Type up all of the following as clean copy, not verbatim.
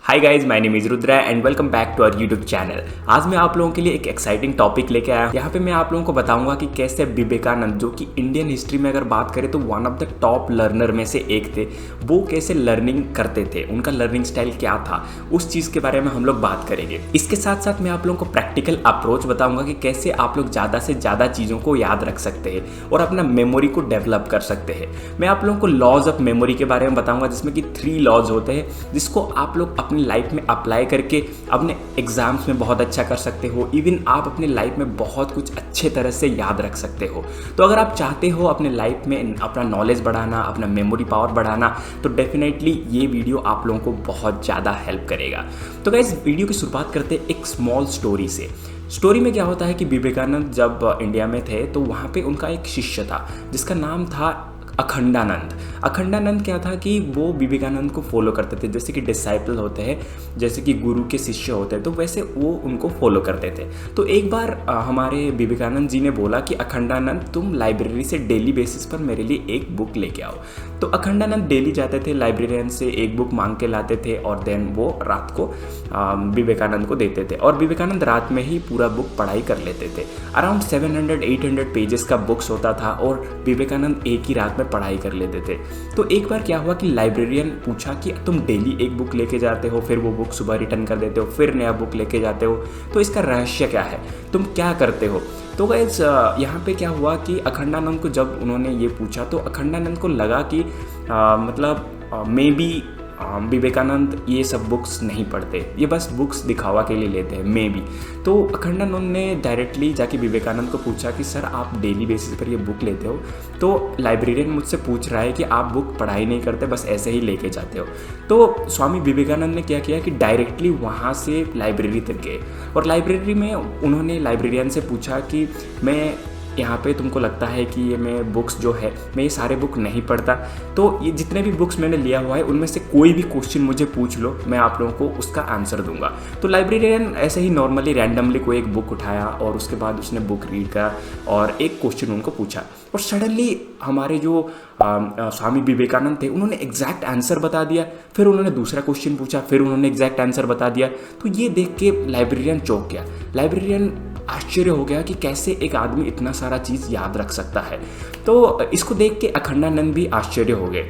Hi guys, my name is Rudra and welcome back to our YouTube channel. आज मैं आप लोगों के लिए एक एक्साइटिंग टॉपिक लेके आया हूँ। यहाँ पे मैं आप लोगों को बताऊंगा कि कैसे विवेकानंद, जो कि इंडियन हिस्ट्री में अगर बात करें तो one of the top learner में से एक थे, वो कैसे लर्निंग करते थे, उनका लर्निंग स्टाइल क्या था, उस चीज़ के बारे में हम लोग बात करेंगे। इसके साथ साथ मैं आप लोगों को प्रैक्टिकल अप्रोच बताऊंगा कि कैसे आप लोग ज़्यादा से ज़्यादा चीज़ों को याद रख सकते हैं और अपना मेमोरी को डेवलप कर सकते हैं। मैं आप लोगों को लॉज ऑफ मेमोरी के बारे में बताऊंगा, जिसमें कि 3 लॉज होते हैं जिसको आप लोग अपनी लाइफ में अप्लाई करके अपने एग्जाम्स में बहुत अच्छा कर सकते हो। इवन आप अपने लाइफ में बहुत कुछ अच्छे तरह से याद रख सकते हो। तो अगर आप चाहते हो अपने लाइफ में अपना नॉलेज बढ़ाना, अपना मेमोरी पावर बढ़ाना, तो डेफिनेटली ये वीडियो आप लोगों को बहुत ज़्यादा हेल्प करेगा। तो गाइस, वीडियो की शुरुआत करते हैं एक स्मॉल स्टोरी से। स्टोरी में क्या होता है कि विवेकानंद जब इंडिया में थे तो वहाँ पे उनका एक शिष्य था जिसका नाम था अखंडानंद। अखंडानंद क्या था कि वो विवेकानंद को फॉलो करते थे, जैसे कि डिसाइपल होते हैं, जैसे कि गुरु के शिष्य होते हैं, तो वैसे वो उनको फॉलो करते थे। तो एक बार हमारे विवेकानंद जी ने बोला कि अखंडानंद, तुम लाइब्रेरी से डेली बेसिस पर मेरे लिए एक बुक लेके आओ। तो अखंडानंद डेली जाते थे, लाइब्रेरियन से एक बुक मांग के लाते थे और देन वो रात को विवेकानंद को देते थे और विवेकानंद रात में ही पूरा बुक पढ़ाई कर लेते थे। अराउंड 700-800 पेजेस का बुक्स होता था और विवेकानंद एक ही रात में पढ़ाई कर लेते थे। तो एक बार क्या हुआ कि लाइब्रेरियन पूछा कि तुम डेली एक बुक लेके जाते हो, फिर वो बुक सुबह रिटर्न कर देते हो, फिर नया बुक लेके जाते हो, तो इसका रहस्य क्या है, तुम क्या करते हो? तो गाइस, यहाँ पे क्या हुआ कि अखंडानंद को जब उन्होंने ये पूछा तो अखंडानंद को लगा कि मे बी विवेकानंद ये सब बुक्स नहीं पढ़ते, ये बस बुक्स दिखावा के लिए लेते हैं, मे बी। तो अखंडानंद ने डायरेक्टली जाके विवेकानंद को पूछा कि सर, आप डेली बेसिस पर ये बुक लेते हो, तो लाइब्रेरियन मुझसे पूछ रहा है कि आप बुक पढ़ाई नहीं करते, बस ऐसे ही लेके जाते हो। तो स्वामी विवेकानंद ने क्या किया कि डायरेक्टली वहाँ से लाइब्रेरी तक गए और लाइब्रेरी में उन्होंने लाइब्रेरियन से पूछा कि मैं यहाँ पे, तुमको लगता है कि ये मैं बुक्स जो है, मैं ये सारे बुक नहीं पढ़ता, तो ये जितने भी बुक्स मैंने लिया हुआ है उनमें से कोई भी क्वेश्चन मुझे पूछ लो, मैं आप लोगों को उसका आंसर दूंगा। तो लाइब्रेरियन ऐसे ही नॉर्मली रैंडमली कोई एक बुक उठाया और उसके बाद उसने बुक रीड करा और एक क्वेश्चन उनको पूछा और सडनली हमारे जो स्वामी विवेकानंद थे उन्होंने एग्जैक्ट आंसर बता दिया। फिर उन्होंने दूसरा क्वेश्चन पूछा, फिर उन्होंने एग्जैक्ट आंसर बता दिया। तो ये देख के लाइब्रेरियन चौंक गया। लाइब्रेरियन आश्चर्य हो गया कि कैसे एक आदमी इतना सारा चीज़ याद रख सकता है। तो इसको देख के अखंडानंद भी आश्चर्य हो गए।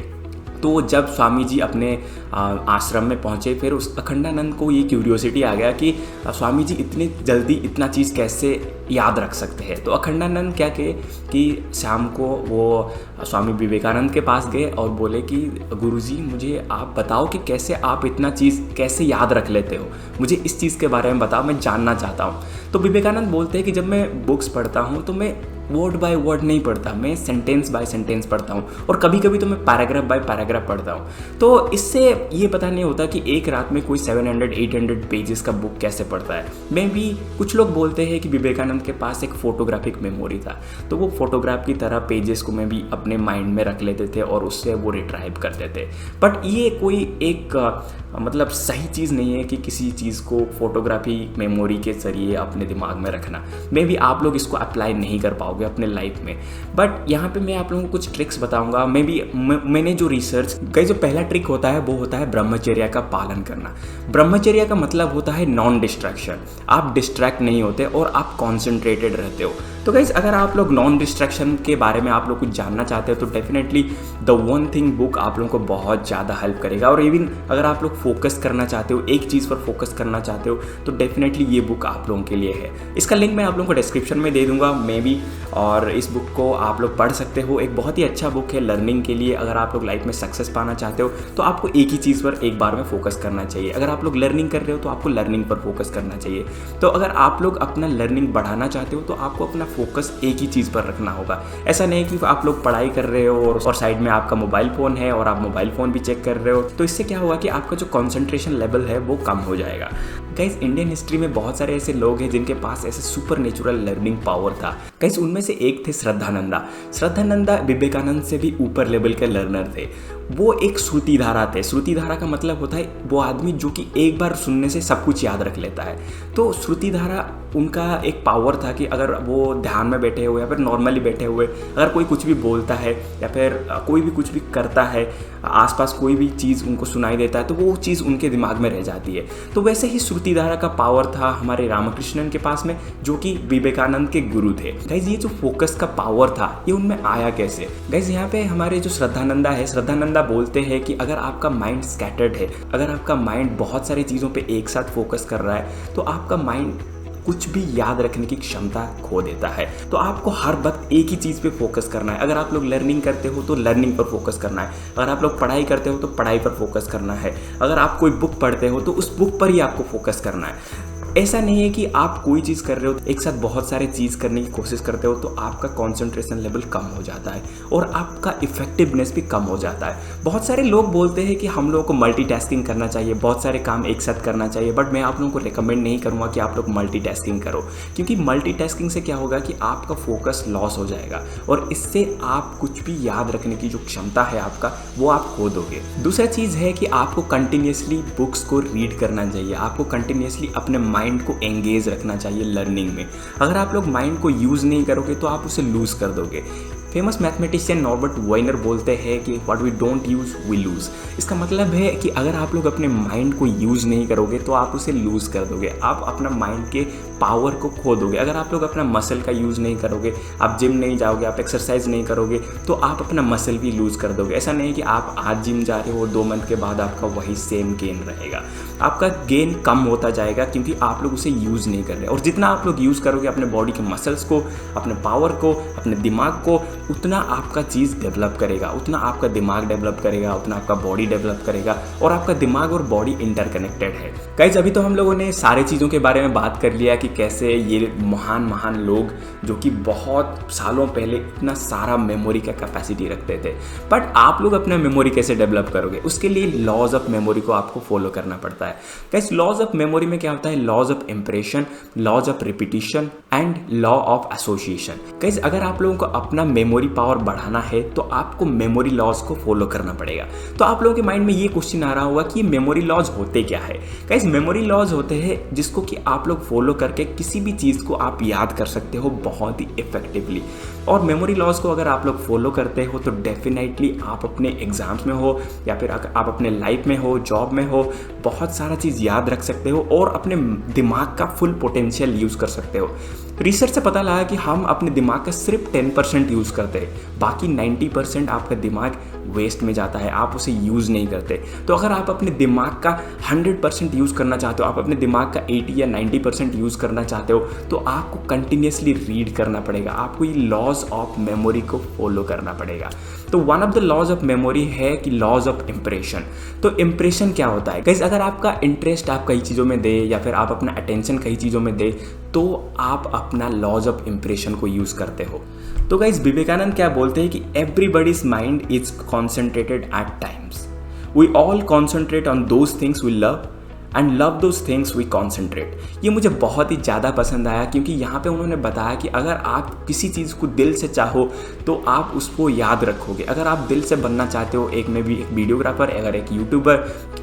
तो जब स्वामी जी अपने आश्रम में पहुँचे, फिर उस अखंडानंद को ये क्यूरियोसिटी आ गया कि स्वामी जी इतनी जल्दी इतना चीज़ कैसे याद रख सकते हैं। तो अखंडानंद क्या कहे कि शाम को वो स्वामी विवेकानंद के पास गए और बोले कि गुरुजी, मुझे आप बताओ कि कैसे आप इतना चीज़ कैसे याद रख लेते हो, मुझे इस चीज़ के बारे में बताओ, मैं जानना चाहता हूँ। तो विवेकानंद बोलते हैं कि जब मैं बुक्स पढ़ता हूँ तो मैं वर्ड बाय वर्ड नहीं पढ़ता, मैं सेंटेंस बाय सेंटेंस पढ़ता हूँ और कभी कभी तो मैं पैराग्राफ बाय पैराग्राफ पढ़ता हूँ। तो इससे ये पता नहीं होता कि एक रात में कोई 700-800 पेजेस का बुक कैसे पढ़ता है। मैं भी, कुछ लोग बोलते हैं कि विवेकानंद के पास एक फोटोग्राफिक मेमोरी था, तो वो फोटोग्राफ की तरह पेजेस को मैं भी अपने माइंड में रख लेते थे और उससे वो रिट्राइव करते थे। बट ये कोई एक मतलब सही चीज़ नहीं है कि किसी चीज़ को फोटोग्राफी मेमोरी के जरिए अपने दिमाग में रखना। मे भी आप लोग इसको अप्लाई नहीं कर पाओगे अपने लाइफ में। बट यहाँ पे मैं आप लोगों को कुछ ट्रिक्स बताऊंगा। मे भी मैंने जो रिसर्च कई, जो पहला ट्रिक होता है वो होता है ब्रह्मचर्य का पालन करना। ब्रह्मचर्य का मतलब होता है नॉन डिस्ट्रैक्शन। आप डिस्ट्रैक्ट नहीं होते और आप कॉन्सेंट्रेटेड रहते हो। तो गाइज, अगर आप लोग नॉन डिस्ट्रैक्शन के बारे में आप लोग कुछ जानना चाहते हो तो definitely the one thing book आप लोगों को बहुत ज़्यादा हेल्प करेगा। और इवन अगर आप लोग फोकस करना चाहते हो, एक चीज़ पर फोकस करना चाहते हो, तो डेफिनेटली ये बुक आप लोगों के लिए है। इसका लिंक मैं आप लोगों को डिस्क्रिप्शन में दे दूंगा मे बी, और इस बुक को आप लोग पढ़ सकते हो। एक बहुत ही अच्छा बुक है लर्निंग के लिए। अगर आप लोग लाइफ में सक्सेस पाना चाहते हो तो आपको एक ही चीज़ पर एक बार में फोकस करना चाहिए। अगर आप लोग लर्निंग कर रहे हो तो आपको लर्निंग पर फोकस करना चाहिए। तो अगर आप लोग अपना लर्निंग बढ़ाना चाहते हो तो आपको अपना फोकस एक ही चीज़ पर रखना होगा। ऐसा नहीं कि आप लोग पढ़ाई कर रहे हो और साइड में आपका मोबाइल फ़ोन है और आप मोबाइल फ़ोन भी चेक कर रहे हो, तो इससे क्या होगा कि आपका जो कॉन्सेंट्रेशन लेवल है वो कम हो जाएगा। गाइस, इंडियन हिस्ट्री में बहुत सारे ऐसे लोग हैं जिनके पास ऐसे सुपर नेचुरल लर्निंग पावर था। गाइस, उनमें से एक थे श्रद्धानंदा। श्रद्धानंदा विवेकानंद से भी ऊपर लेवल के लर्नर थे। वो एक श्रुतिधारा थे। श्रुतिधारा का मतलब होता है वो आदमी जो कि एक बार सुनने से सब कुछ याद रख लेता है। तो श्रुतिधारा उनका एक पावर था कि अगर वो ध्यान में बैठे हुए या फिर नॉर्मली बैठे हुए अगर कोई कुछ भी बोलता है या फिर कोई भी कुछ भी करता है, आसपास कोई भी चीज़ उनको सुनाई देता है तो वो चीज़ उनके दिमाग में रह जाती है। तो वैसे ही श्रुतिधारा का पावर था हमारे रामकृष्णन के पास में, जो कि विवेकानंद के गुरु थे। गाइज ये जो फोकस का पावर था ये उनमें आया कैसे? गाइज यहाँ पे हमारे जो श्रद्धानंदा है, श्रद्धानंदा बोलते हैं कि अगर आपका माइंड स्कैटर्ड है, अगर आपका माइंड बहुत सारी चीज़ों पे एक साथ फोकस कर रहा है, तो आपका माइंड कुछ भी याद रखने की क्षमता खो देता है। तो आपको हर वक्त एक ही चीज़ पे फोकस करना है। अगर आप लोग लर्निंग करते हो तो लर्निंग पर फोकस करना है, अगर आप लोग पढ़ाई करते हो तो पढ़ाई पर फोकस करना है, अगर आप कोई बुक पढ़ते हो तो उस बुक पर ही आपको फोकस करना है। ऐसा नहीं है कि आप कोई चीज़ कर रहे हो एक साथ बहुत सारे चीज़ करने की कोशिश करते हो तो आपका कंसंट्रेशन लेवल कम हो जाता है और आपका इफेक्टिवनेस भी कम हो जाता है। बहुत सारे लोग बोलते हैं कि हम लोगों को मल्टीटास्किंग करना चाहिए, बहुत सारे काम एक साथ करना चाहिए, बट मैं आप लोगों को रिकमेंड नहीं करूँगा कि आप लोग मल्टीटास्किंग करो, क्योंकि मल्टीटास्किंग से क्या होगा कि आपका फोकस लॉस हो जाएगा और इससे आप कुछ भी याद रखने की जो क्षमता है आपका वो आप खो दोगे। दूसरा चीज़ है कि आपको कंटिन्यूसली बुक्स को रीड करना चाहिए, आपको कंटिन्यूसली अपने माइंड को एंगेज रखना चाहिए लर्निंग में। अगर आप लोग माइंड को यूज़ नहीं करोगे तो आप उसे लूज कर दोगे। फेमस मैथमेटिशियन नॉर्बर्ट वाइनर बोलते हैं कि what we don't use we lose. इसका मतलब है कि अगर आप लोग अपने माइंड को यूज़ नहीं करोगे तो आप उसे लूज़ कर दोगे, आप अपना माइंड के पावर को खो दोगे। अगर आप लोग अपना मसल का यूज़ नहीं करोगे, आप जिम नहीं जाओगे, आप एक्सरसाइज नहीं करोगे तो आप अपना मसल भी लूज़ कर दोगे। ऐसा नहीं कि आप आज जिम जा रहे हो 2 मंथ के बाद आपका वही सेम गेन रहेगा, आपका गेन कम होता जाएगा क्योंकि आप लोग उसे यूज़ नहीं कर रहे। और जितना आप लोग यूज़ करोगे अपने बॉडी के मसल्स को, अपने पावर को, अपने दिमाग को, उतना आपका चीज़ डेवलप करेगा, उतना आपका दिमाग डेवलप करेगा, उतना आपका बॉडी डेवलप करेगा और आपका दिमाग और बॉडी इंटरकनेक्टेड है। गाइस अभी तो हम लोगों ने सारे चीज़ों के बारे में बात कर लिया कि कैसे ये महान लोग जो कि बहुत सालों पहले इतना सारा मेमोरी का कैपेसिटी रखते थे, बट आप लोग अपना मेमोरी कैसे डेवलप करोगे? उसके लिए लॉज ऑफ मेमोरी को आपको फॉलो करना पड़ता है। गाइस लॉज ऑफ मेमोरी में क्या होता है? Laws of impression, laws of repetition and law of association. Guys अगर आप लोगों को अपना मेमोरी पावर बढ़ाना है तो आपको मेमोरी लॉज को फॉलो करना पड़ेगा। तो आप लोगों के माइंड में ये क्वेश्चन आ रहा होगा कि मेमोरी लॉज होते क्या है? गाइस मेमोरी लॉज होते हैं जिसको कि आप लोग फॉलो करके किसी भी चीज़ को आप याद कर सकते हो बहुत ही इफेक्टिवली। और मेमोरी लॉज को अगर आप लोग फॉलो करते हो तो डेफिनेटली आप अपने एग्जाम्स में हो या फिर आप अपने लाइफ में हो, जॉब में हो, बहुत सारा चीज़ याद रख सकते हो और अपने दिमाग का फुल पोटेंशियल यूज़ कर सकते हो। रिसर्च से पता लगा कि हम अपने दिमाग का सिर्फ 10% यूज़ करते हैं, बाकी 90% आपका दिमाग वेस्ट में जाता है, आप उसे यूज़ नहीं करते। तो अगर आप अपने दिमाग का 100% यूज़ करना चाहते हो, आप अपने दिमाग का 80 या 90% यूज़ करना चाहते हो तो आपको कंटिन्यूसली रीड करना पड़ेगा, आपको ये लॉज ऑफ मेमोरी को फॉलो करना पड़ेगा। तो one of the laws of memory है कि लॉज ऑफ इंप्रेशन। तो इंप्रेशन क्या होता है? गाइस अगर आपका इंटरेस्ट आप कई चीज़ों में दे या फिर आप अपना अटेंशन कई चीज़ों में दे तो आप अपना लॉज ऑफ इंप्रेशन को यूज़ करते हो। तो गाइस विवेकानंद क्या बोलते हैं कि everybody's mind is concentrated at times, we all concentrate on those things we love and love those things we concentrate. ये मुझे बहुत ही ज़्यादा पसंद आया क्योंकि यहाँ पे उन्होंने बताया कि अगर आप किसी चीज़ को दिल से चाहो तो आप उसको याद रखोगे। अगर आप दिल से बनना चाहते हो एक वीडियोग्राफर, अगर एक यूट्यूबर,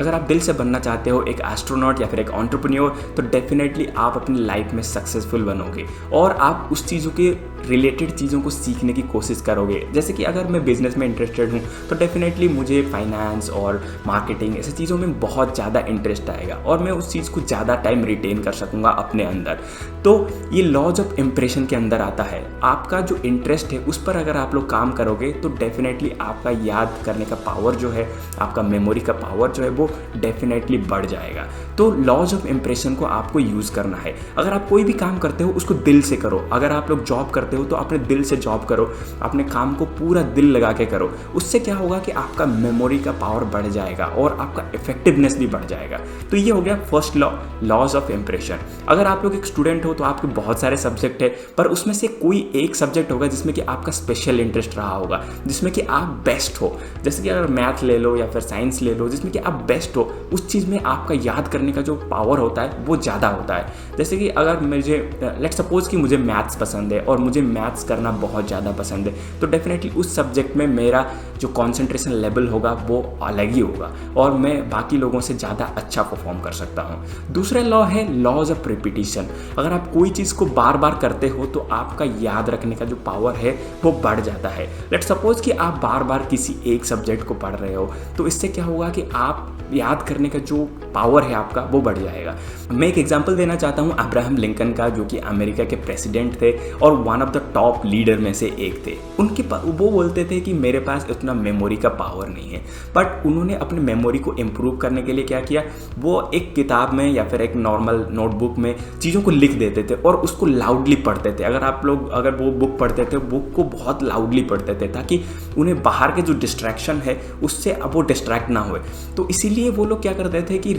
अगर आप दिल से बनना चाहते हो एक एस्ट्रोनॉट या फिर एक एंटरप्रेन्योर, तो डेफिनेटली आप अपनी लाइफ में सक्सेसफुल बनोगे और आप उस चीज़ों के रिलेटेड चीज़ों को सीखने की कोशिश करोगे। जैसे कि अगर मैं बिजनेस में इंटरेस्टेड हूँ तो डेफिनेटली मुझे फाइनेंस और मार्केटिंग ऐसी चीज़ों में बहुत ज़्यादा इंटरेस्ट आएगा और मैं उस चीज़ को ज़्यादा टाइम रिटेन कर सकूँगा अपने अंदर। तो ये लॉज ऑफ इंप्रेशन के अंदर आता है। आपका जो इंटरेस्ट है उस पर अगर आप लोग काम करोगे तो डेफिनेटली आपका याद करने का पावर जो है, आपका मेमोरी का पावर जो है वो डेफिनेटली बढ़ जाएगा। तो लॉज ऑफ इंप्रेशन को आपको यूज़ करना है। अगर आप कोई भी काम करते हो उसको दिल से करो। अगर आप लोग जॉब करते हो तो अपने दिल से जॉब करो, अपने काम को पूरा दिल लगा के करो। उससे क्या होगा कि आपका मेमोरी का पावर बढ़ जाएगा और आपका इफेक्टिवनेस भी बढ़ जाएगा। तो ये हो गया first law, laws of impression. अगर आप लोग एक स्टूडेंट हो तो आपके बहुत सारे सब्जेक्ट है, पर उसमें से कोई एक सब्जेक्ट होगा जिसमें कि आपका स्पेशल इंटरेस्ट रहा होगा, जिसमें कि आप बेस्ट हो। जैसे कि अगर मैथ ले लो या फिर साइंस ले लो, जिसमें कि आप बेस्ट हो, उस चीज़ में आपका याद करने का जो पावर होता है वो ज़्यादा होता है। जैसे कि अगर मुझे लेट्स सपोज कि मुझे मैथ्स पसंद है और मुझे मैथ्स करना बहुत ज़्यादा पसंद है, तो डेफिनेटली उस सब्जेक्ट में मेरा जो कॉन्सेंट्रेशन लेवल होगा वो अलग ही होगा और मैं बाकी लोगों से ज़्यादा अच्छा परफॉर्म कर सकता हूँ। दूसरा लॉ है लॉज ऑफ रिपीटिशन। अगर आप कोई चीज़ को बार बार करते हो तो आपका याद रखने का जो पावर है वो बढ़ जाता है। लेट्स सपोज कि आप बार बार किसी एक सब्जेक्ट को पढ़ रहे हो तो इससे क्या होगा कि आप याद करने का जो पावर है आपका वो बढ़ जाएगा। मैं एक एग्जांपल देना चाहता हूँ अब्राहम लिंकन का, जो कि अमेरिका के प्रेसिडेंट थे और one of the top leader में से एक थे। वो बोलते थे कि मेरे पास इतना मेमोरी का पावर नहीं है, बट उन्होंने अपने मेमोरी को इम्प्रूव करने के लिए क्या किया, वो एक किताब में या फिर एक नॉर्मल नोटबुक में चीज़ों को लिख देते थे और उसको लाउडली पढ़ते थे। अगर वो बुक पढ़ते थे, बुक को बहुत लाउडली पढ़ते थे ताकि उन्हें बाहर के जो डिस्ट्रैक्शन है उससे अब वो डिस्ट्रैक्ट ना हुए। तो इसीलिए वो लोग क्या करते थे कि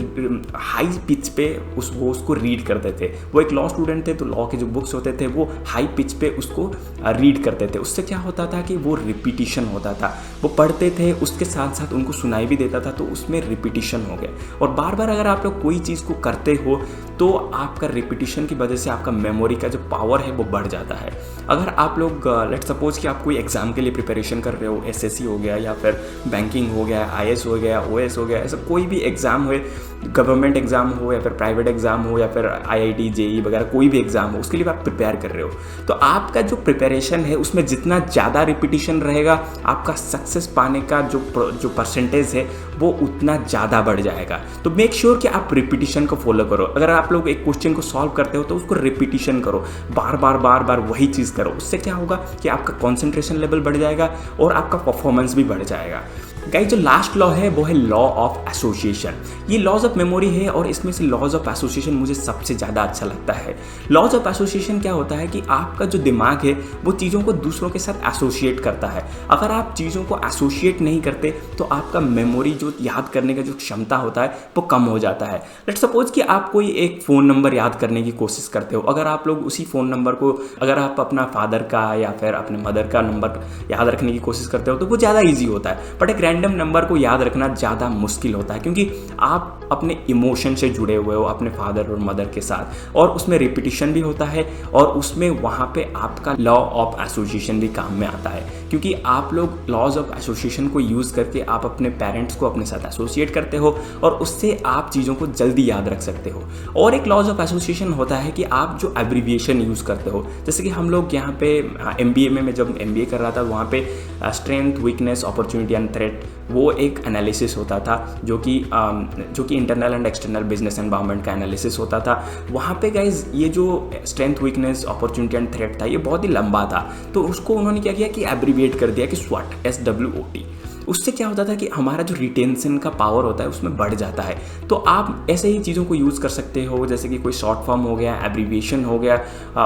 हाई पिच पे वो उसको रीड करते थे। वो एक लॉ स्टूडेंट थे तो लॉ के जो बुक्स होते थे वो हाई पिच पे उसको रीड करते थे। उससे क्या होता था कि वो रिपीटिशन होता था, वो पढ़ते थे उसके साथ साथ उनको सुनाई भी देता था, तो उसमें रिपीटिशन हो गया। और बार बार अगर आप लोग कोई चीज़ को करते हो तो आपका रिपीटिशन की वजह से आपका मेमोरी का जो पावर है वो बढ़ जाता है। अगर आप लोग लेट्स सपोज कि आप कोई एग्जाम के लिए प्रिपरेशन कर रहे हो, एसएससी हो गया या फिर बैंकिंग हो गया, आईएएस हो गया, ओएस हो गया, ऐसा कोई भी एग्जाम हो, गवर्नमेंट एग्जाम हो या फिर प्राइवेट एग्जाम हो या फिर आईआईटी जेई वगैरह कोई भी एग्जाम हो, उसके लिए आप प्रिपेयर कर रहे हो, तो आपका जो प्रिपरेशन है उसमें जितना ज़्यादा रिपीटिशन रहेगा आपका सक्सेस पाने का जो परसेंटेज है वो उतना ज़्यादा बढ़ जाएगा। तो मेक श्योर कि आप रिपीटिशन को फॉलो करो। अगर आप लोग एक क्वेश्चन को सॉल्व करते हो तो उसको रिपीटिशन करो, बार बार वही चीज़ करो। उससे क्या होगा कि आपका कॉन्सेंट्रेशन लेवल बढ़ जाएगा और आपका परफॉर्मेंस भी बढ़ जाएगा। गाइस, जो लास्ट लॉ है वो है लॉ ऑफ एसोसिएशन। ये लॉज ऑफ मेमोरी है और इसमें से लॉज ऑफ एसोसिएशन मुझे सबसे ज़्यादा अच्छा लगता है। लॉज ऑफ एसोसिएशन क्या होता है कि आपका जो दिमाग है वो चीज़ों को दूसरों के साथ एसोसिएट करता है। अगर आप चीज़ों को एसोसिएट नहीं करते तो आपका मेमोरी जो याद करने का जो क्षमता होता है वो कम हो जाता है। लेट्स सपोज कि आप कोई एक फ़ोन नंबर याद करने की कोशिश करते हो, अगर आप लोग उसी फ़ोन नंबर को अगर आप अपना फादर का या फिर अपने मदर का नंबर याद रखने की कोशिश करते हो तो वो ज़्यादा ईजी होता है। बट एक रैंडम नंबर को याद रखना ज़्यादा मुश्किल होता है क्योंकि आप अपने इमोशन से जुड़े हुए हो अपने फादर और मदर के साथ, और उसमें रिपीटिशन भी होता है और उसमें वहाँ पे आपका लॉ ऑफ एसोसिएशन भी काम में आता है क्योंकि आप लोग लॉज ऑफ एसोसिएशन को यूज़ करके आप अपने पेरेंट्स को अपने साथ एसोसिएट करते हो और उससे आप चीज़ों को जल्दी याद रख सकते हो। और एक लॉज ऑफ एसोसिएशन होता है कि आप जो एब्रीविएशन यूज़ करते हो, जैसे कि हम लोग यहाँ पे MBA में मैं जब MBA कर रहा था वहाँ पे strength, weakness, opportunity and threat वो एक एनालिसिस होता था जो कि internal and external business environment का एनालिसिस होता था। वहाँ पे गाइज ये जो strength, weakness, opportunity and threat था ये बहुत ही लंबा था, तो उसको उन्होंने क्या किया कि एब्रीविएट कर दिया कि SWOT, SWOT। उससे क्या होता था कि हमारा जो रिटेंशन का पावर होता है उसमें बढ़ जाता है। तो आप ऐसे ही चीज़ों को यूज़ कर सकते हो, जैसे कि कोई शॉर्ट फॉर्म हो गया, एब्रीविएशन हो गया,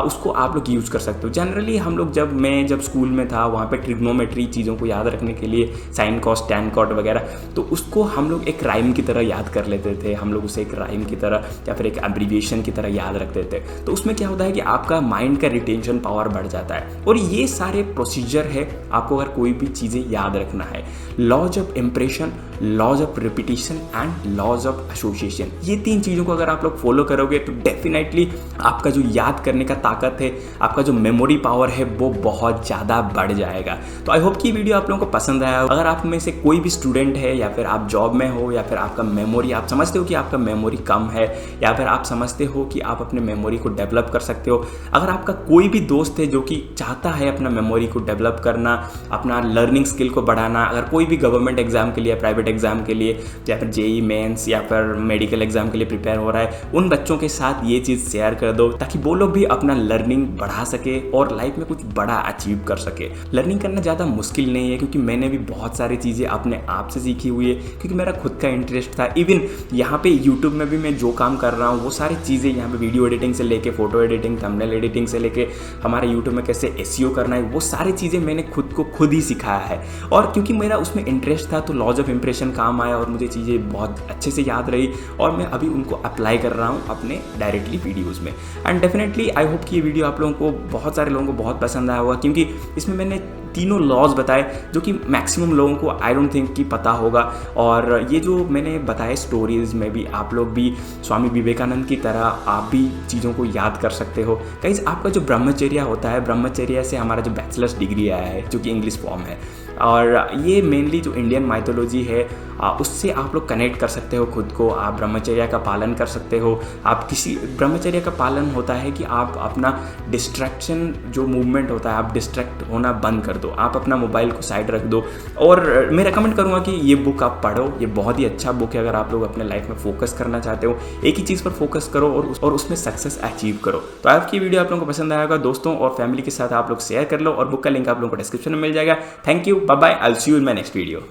उसको आप लोग यूज़ कर सकते हो। जनरली हम लोग मैं जब स्कूल में था वहाँ पे ट्रिग्नोमेट्री चीज़ों को याद रखने के लिए साइन कॉस, टैन कॉट वगैरह, तो उसको हम लोग एक राइम की तरह याद कर लेते थे। हम लोग उसे एक राइम की तरह या फिर एक एब्रीविएशन की तरह याद रखते थे। तो उसमें क्या होता है कि आपका माइंड का रिटेंशन पावर बढ़ जाता है। और ये सारे प्रोसीजर है आपको अगर कोई भी चीज़ें याद रखना है। Laws of impression, laws of repetition and laws of association, ये 3 चीज़ों को अगर आप लोग फॉलो करोगे तो डेफिनेटली आपका जो याद करने का ताकत है, आपका जो मेमोरी पावर है वो बहुत ज़्यादा बढ़ जाएगा। तो आई होप कि वीडियो आप लोगों को पसंद आया। अगर आप में से कोई भी स्टूडेंट है या फिर आप जॉब में हो या फिर आपका मेमोरी आप समझते हो कि आपका मेमोरी कम है या फिर आप समझते हो कि आप अपने मेमोरी को डेवलप कर सकते हो, अगर आपका कोई भी दोस्त है जो कि चाहता है अपना मेमोरी को डेवलप करना, अपना लर्निंग स्किल को बढ़ाना, अगर कोई भी गवर्नमेंट एग्जाम के लिए, प्राइवेट एग्जाम के लिए या फिर जेई मेंस या फिर मेडिकल एग्जाम के लिए प्रिपेयर हो रहा है, उन बच्चों के साथ ये चीज़ शेयर कर दो ताकि वो लोग भी अपना लर्निंग बढ़ा सके और लाइफ में कुछ बड़ा अचीव कर सके। लर्निंग करना ज़्यादा मुश्किल नहीं है क्योंकि मैंने भी बहुत सारी चीज़ें अपने आप से सीखी हुई है क्योंकि मेरा खुद का इंटरेस्ट था। इवन यहाँ पे यूट्यूब में भी मैं जो काम कर रहा हूँ वो सारी चीज़ें यहाँ पे वीडियो एडिटिंग से लेके फोटो एडिटिंग, थंबनेल एडिटिंग से लेके हमारे यूट्यूब में कैसे SEO करना है, वो सारी चीज़ें मैंने खुद ही सिखाया है। और क्योंकि मेरा उसमें इंटरेस्ट था तो लॉज ऑफ इम्प्रेशन काम आया और मुझे चीज़ें बहुत अच्छे से याद रही और मैं अभी उनको अप्लाई कर रहा हूँ अपने डायरेक्टली वीडियोज़ में। एंड डेफिनेटली आई होप कि ये वीडियो आप लोगों को, बहुत सारे लोगों को बहुत पसंद आया होगा क्योंकि इसमें मैंने 3 लॉज बताए जो कि मैक्सिमम लोगों को आई डोंट थिंक कि पता होगा। और ये जो मैंने बताए स्टोरीज में भी आप लोग भी स्वामी विवेकानंद की तरह आप भी चीज़ों को याद कर सकते हो। गाइस, आपका जो ब्रह्मचर्य होता है, ब्रह्मचर्य से हमारा जो बैचलर्स डिग्री आया है जो कि इंग्लिश फॉर्म है, और ये मेनली जो इंडियन माइथोलॉजी है उससे आप लोग कनेक्ट कर सकते हो खुद को। आप ब्रह्मचर्य का पालन कर सकते हो। आप किसी ब्रह्मचर्य का पालन होता है कि आप अपना डिस्ट्रैक्शन जो मूवमेंट होता है, आप डिस्ट्रैक्ट होना बंद कर दो, आप अपना मोबाइल को साइड रख दो। और मैं रेकमेंड करूँगा कि ये बुक आप पढ़ो, ये बहुत ही अच्छा बुक है। अगर आप लोग अपने लाइफ में फोकस करना चाहते हो, एक ही चीज़ पर फोकस करो और उसमें सक्सेस अचीव करो। तो आपकी वीडियो आप लोगों को पसंद आएगा, दोस्तों और फैमिली के साथ आप लोग शेयर कर लो और बुक का लिंक आप लोगों को डिस्क्रिप्शन में मिल जाएगा। Thank you, bye bye, I will see you in my next video.